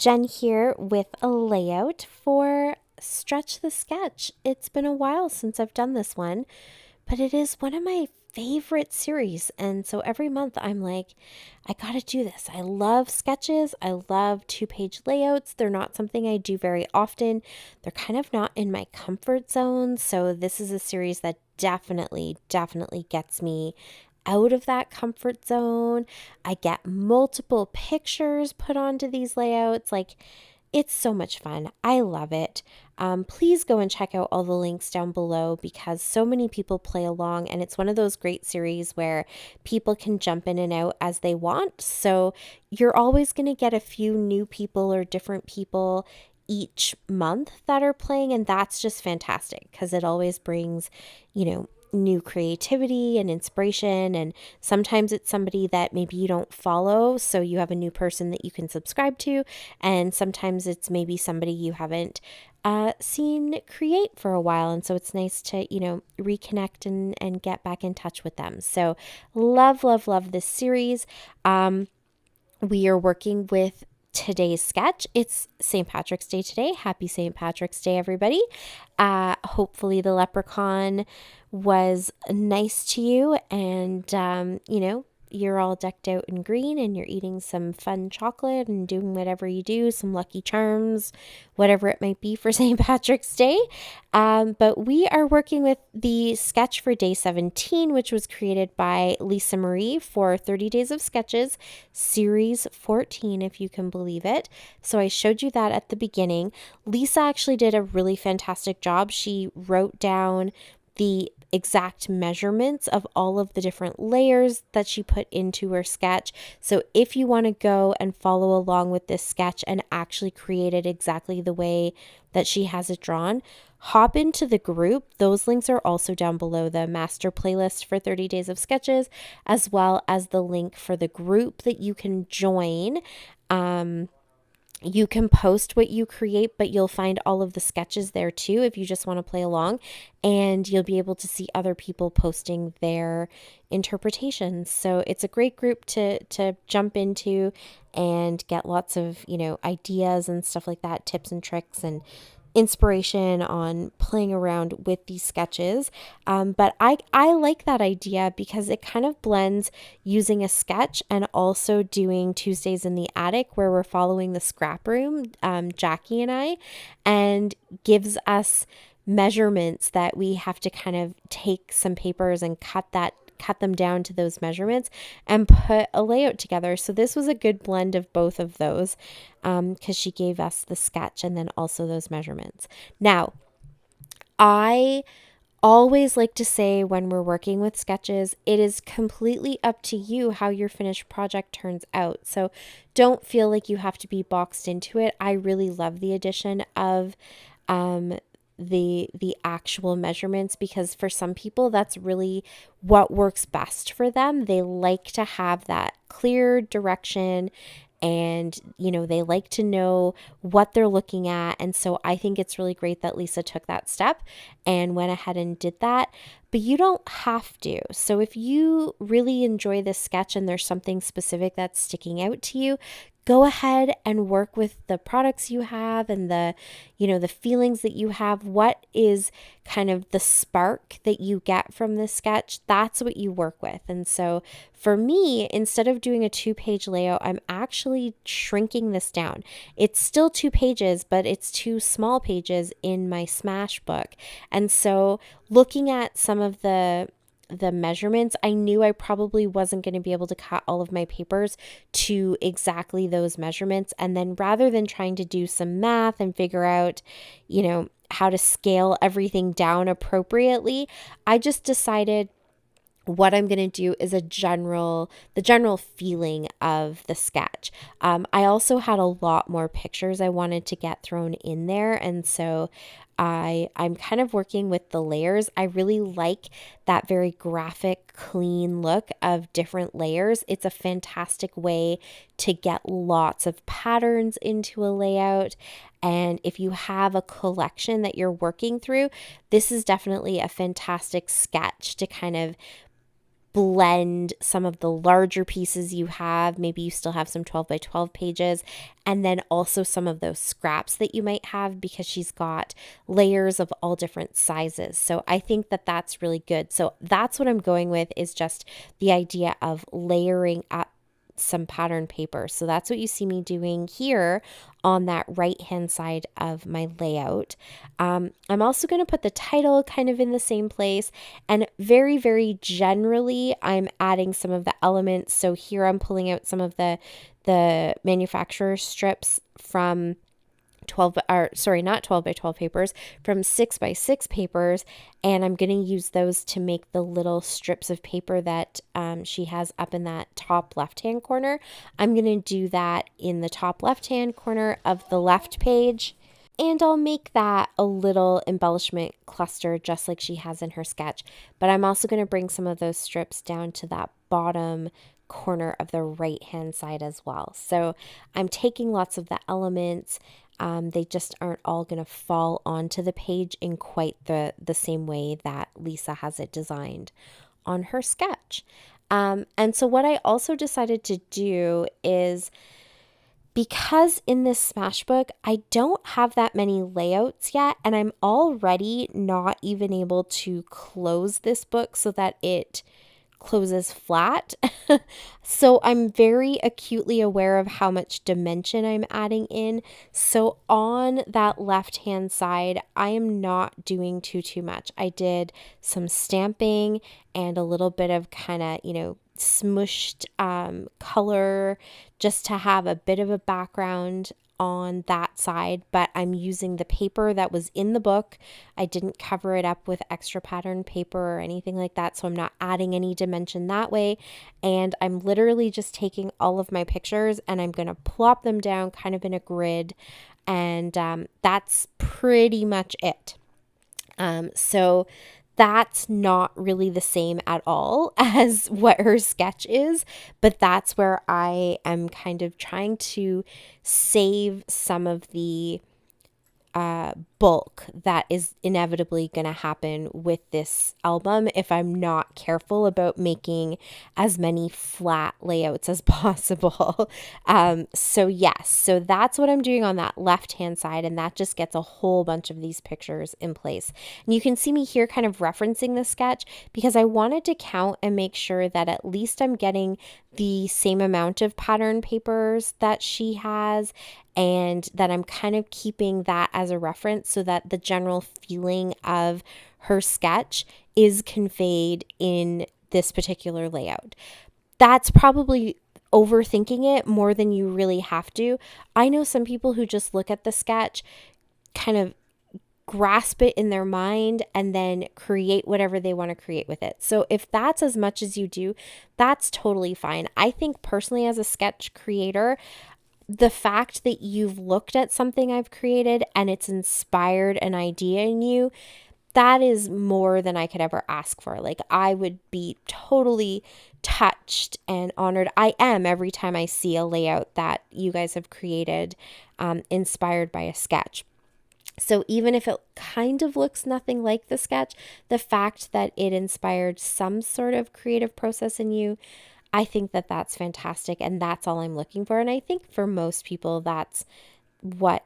Jen here with a layout for Stretch the Sketch. It's been a while since I've done this one, but it is one of my favorite series. And so every month I'm like, I gotta do this. I love sketches. I love 2-page layouts. They're not something I do very often. They're kind of not in my comfort zone. So this is a series that definitely gets me out of that comfort zone. I get multiple pictures put onto these layouts. Like, it's so much fun. I love it. Please go and check out all the links down below because so many people play along, and it's one of those great series where people can jump in and out as they want. So you're always going to get a few new people or different people each month that are playing, and that's just fantastic because it always brings, new creativity and inspiration. And sometimes it's somebody that maybe you don't follow, so you have a new person that you can subscribe to, and sometimes it's maybe somebody you haven't seen create for a while, and so it's nice to reconnect and get back in touch with them. So love this series. We are working with today's sketch. It's St. Patrick's Day today. Happy St. Patrick's Day, everybody. Hopefully the leprechaun was nice to you, and you're all decked out in green and you're eating some fun chocolate and doing whatever you do, some Lucky Charms, whatever it might be for St. Patrick's Day. But we are working with the sketch for day 17, which was created by Lisa Marie for 30 Days of Sketches, series 14, if you can believe it. So I showed you that at the beginning. Lisa actually did a really fantastic job. She wrote down the exact measurements of all of the different layers that she put into her sketch. So if you want to go and follow along with this sketch and actually create it exactly the way that she has it drawn, hop into the group. Those links are also down below, the master playlist for 30 Days of Sketches, as well as the link for the group that you can join. You can post what you create, but you'll find all of the sketches there too if you just want to play along, and you'll be able to see other people posting their interpretations. So it's a great group to jump into and get lots of, ideas and stuff like that, tips and tricks and inspiration on playing around with these sketches. But I like that idea because it kind of blends using a sketch and also doing Tuesdays in the Attic, where we're following the scrap room, Jackie and I, and gives us measurements that we have to kind of take some papers and cut them down to those measurements and put a layout together. So this was a good blend of both of those, because she gave us the sketch and then also those measurements. Now, I always like to say when we're working with sketches, it is completely up to you how your finished project turns out. So don't feel like you have to be boxed into it. I really love the addition of the actual measurements, because for some people that's really what works best for them. They like to have that clear direction, and they like to know what they're looking at. And so I think it's really great that Lisa took that step and went ahead and did that, but you don't have to. So if you really enjoy this sketch and there's something specific that's sticking out to you, go ahead and work with the products you have and the feelings that you have. What is kind of the spark that you get from this sketch? That's what you work with. And so for me, instead of doing a 2-page layout, I'm actually shrinking this down. It's still 2 pages, but it's 2 small pages in my Smash book. And so looking at some of the measurements, I knew I probably wasn't going to be able to cut all of my papers to exactly those measurements. And then rather than trying to do some math and figure out, how to scale everything down appropriately, I just decided what I'm going to do is the general feeling of the sketch. I also had a lot more pictures I wanted to get thrown in there. And so I'm kind of working with the layers. I really like that very graphic, clean look of different layers. It's a fantastic way to get lots of patterns into a layout. And if you have a collection that you're working through, this is definitely a fantastic sketch to kind of blend some of the larger pieces you have. Maybe you still have some 12 by 12 pages, and then also some of those scraps that you might have, because she's got layers of all different sizes. So I think that that's really good. So that's what I'm going with, is just the idea of layering up some pattern paper. So that's what you see me doing here on that right hand side of my layout. I'm also going to put the title kind of in the same place, and very, very generally I'm adding some of the elements. So here I'm pulling out some of the manufacturer strips from 12, or sorry, not 12 by 12 papers, from 6 by 6 papers, and I'm going to use those to make the little strips of paper that she has up in that top left hand corner. I'm going to do that in the top left hand corner of the left page, and I'll make that a little embellishment cluster just like she has in her sketch. But I'm also going to bring some of those strips down to that bottom corner of the right hand side as well. So I'm taking lots of the elements. They just aren't all going to fall onto the page in quite the same way that Lisa has it designed on her sketch. And so what I also decided to do is, because in this Smashbook, I don't have that many layouts yet, and I'm already not even able to close this book so that it closes flat. So I'm very acutely aware of how much dimension I'm adding in. So on that left hand side, I am not doing too much. I did some stamping and a little bit of kind of, smushed color, just to have a bit of a background on that side, but I'm using the paper that was in the book. I didn't cover it up with extra pattern paper or anything like that, so I'm not adding any dimension that way. And I'm literally just taking all of my pictures and I'm going to plop them down kind of in a grid, and that's pretty much it. So that's not really the same at all as what her sketch is, but that's where I am kind of trying to save some of the bulk that is inevitably going to happen with this album if I'm not careful about making as many flat layouts as possible. So yes, so that's what I'm doing on that left hand side, and that just gets a whole bunch of these pictures in place. And you can see me here kind of referencing the sketch because I wanted to count and make sure that at least I'm getting the same amount of pattern papers that she has, and that I'm kind of keeping that as a reference so that the general feeling of her sketch is conveyed in this particular layout. That's probably overthinking it more than you really have to. I know some people who just look at the sketch, kind of grasp it in their mind, and then create whatever they want to create with it. So if that's as much as you do, that's totally fine. I think personally, as a sketch creator, the fact that you've looked at something I've created and it's inspired an idea in you, that is more than I could ever ask for. Like, I would be totally touched and honored. I am every time I see a layout that you guys have created, inspired by a sketch. So even if it kind of looks nothing like the sketch, the fact that it inspired some sort of creative process in you, I think that that's fantastic, and that's all I'm looking for. And I think for most people, that's what,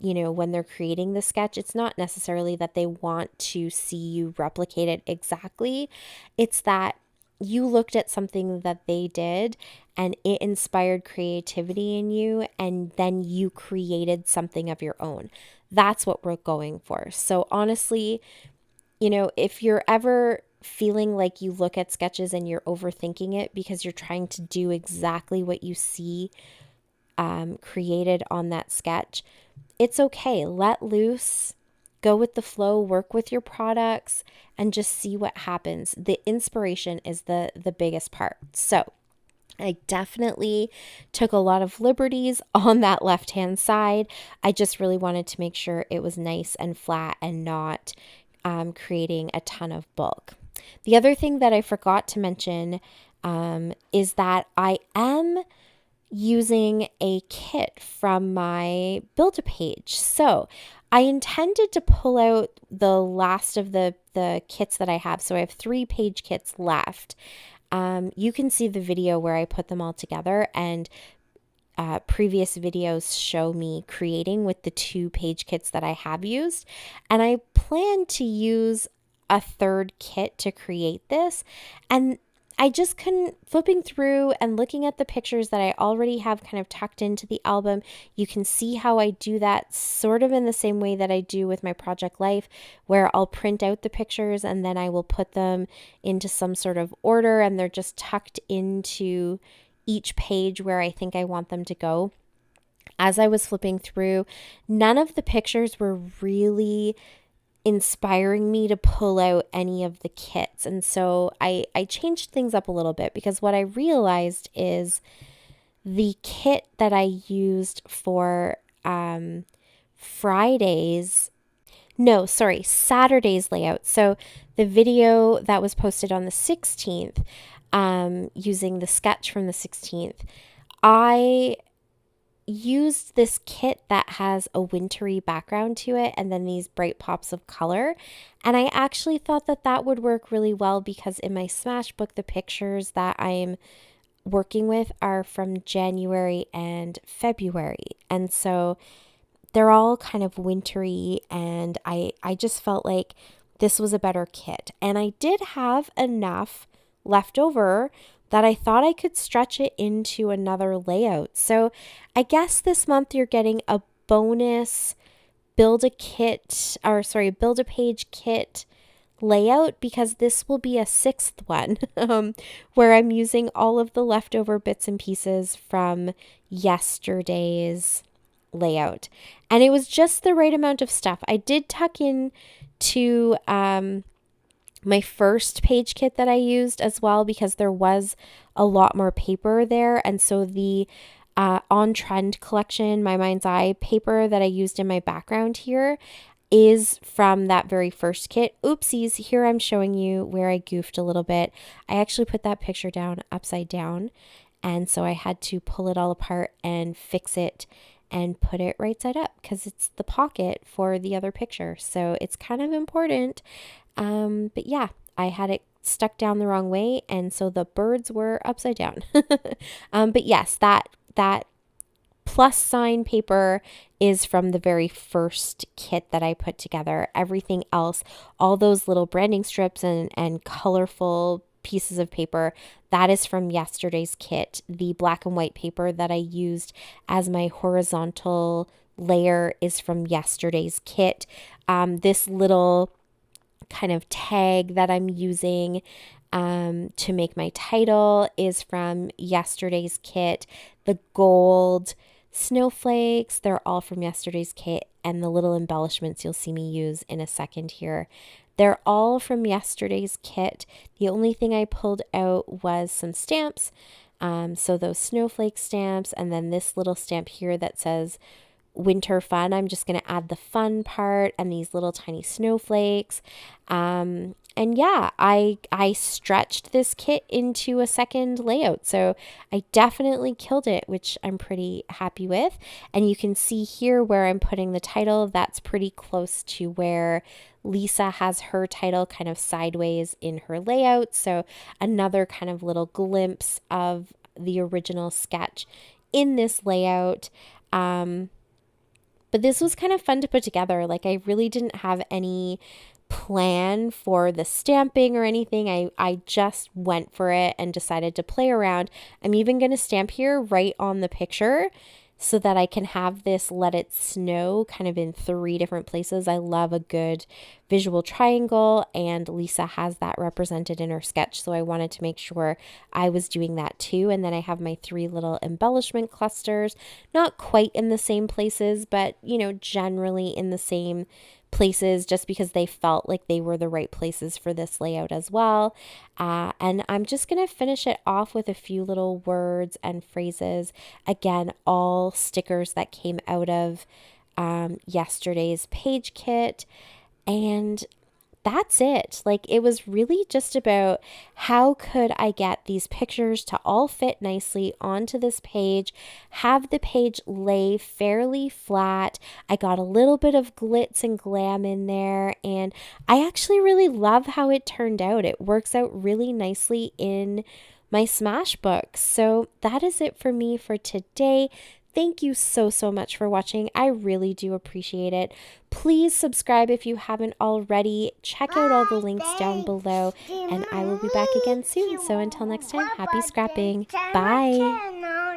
when they're creating the sketch, it's not necessarily that they want to see you replicate it exactly. It's that you looked at something that they did and it inspired creativity in you, and then you created something of your own. That's what we're going for. So honestly, if you're ever feeling like you look at sketches and you're overthinking it because you're trying to do exactly what you see created on that sketch, it's okay. Let loose, go with the flow, work with your products, and just see what happens. The inspiration is the biggest part. So I definitely took a lot of liberties on that left-hand side. I just really wanted to make sure it was nice and flat and not creating a ton of bulk. The other thing that I forgot to mention is that I am using a kit from my Build-A-Page. So I intended to pull out the last of the kits that I have. So I have 3 page kits left. You can see the video where I put them all together, and previous videos show me creating with the 2 page kits that I have used. And I plan to use a third kit to create this. And I just couldn't, flipping through and looking at the pictures that I already have kind of tucked into the album. You can see how I do that sort of in the same way that I do with my Project Life, where I'll print out the pictures and then I will put them into some sort of order, and they're just tucked into each page where I think I want them to go. As I was flipping through, none of the pictures were really inspiring me to pull out any of the kits. And so I changed things up a little bit, because what I realized is the kit that I used for Saturday's layout. So the video that was posted on the 16th, using the sketch from the 16th, I used this kit that has a wintry background to it and then these bright pops of color. And I actually thought that that would work really well, because in my Smash book, the pictures that I'm working with are from January and February. And so they're all kind of wintry, and I just felt like this was a better kit. And I did have enough left over that I thought I could stretch it into another layout. So I guess this month you're getting a bonus build a page kit layout, because this will be a 6th one, where I'm using all of the leftover bits and pieces from yesterday's layout. And it was just the right amount of stuff. I did tuck in to my first page kit that I used as well, because there was a lot more paper there. And so the On Trend collection, My Mind's Eye paper that I used in my background here, is from that very first kit. Oopsies, here I'm showing you where I goofed a little bit. I actually put that picture down upside down, and so I had to pull it all apart and fix it and put it right side up, because it's the pocket for the other picture. So it's kind of important. But yeah, I had it stuck down the wrong way, and so the birds were upside down. But yes, that plus sign paper is from the very first kit that I put together. Everything else, all those little branding strips and colorful pieces of paper, that is from yesterday's kit. The black and white paper that I used as my horizontal layer is from yesterday's kit. This little kind of tag that I'm using to make my title is from yesterday's kit. The gold snowflakes, they're all from yesterday's kit, and the little embellishments you'll see me use in a second here, they're all from yesterday's kit. The only thing I pulled out was some stamps, so those snowflake stamps, and then this little stamp here that says winter fun. I'm just going to add the fun part and these little tiny snowflakes. And yeah, I stretched this kit into a second layout. So I definitely killed it, which I'm pretty happy with. And you can see here where I'm putting the title. That's pretty close to where Lisa has her title kind of sideways in her layout. So another kind of little glimpse of the original sketch in this layout. But this was kind of fun to put together. Like, I really didn't have any plan for the stamping or anything. I just went for it and decided to play around. I'm even going to stamp here right on the picture so that I can have this let it snow kind of in 3 different places. I love a good visual triangle, and Lisa has that represented in her sketch, so I wanted to make sure I was doing that too. And then I have my 3 little embellishment clusters, not quite in the same places, but generally in the same places, just because they felt like they were the right places for this layout as well. And I'm just going to finish it off with a few little words and phrases. Again, all stickers that came out of yesterday's page kit. And that's it. Like, it was really just about how could I get these pictures to all fit nicely onto this page, have the page lay fairly flat. I got a little bit of glitz and glam in there, and I actually really love how it turned out. It works out really nicely in my smash books. So that is it for me for today. Thank you so much for watching. I really do appreciate it. Please subscribe if you haven't already. Check out all the links down below, and I will be back again soon. So until next time, happy scrapping. Bye.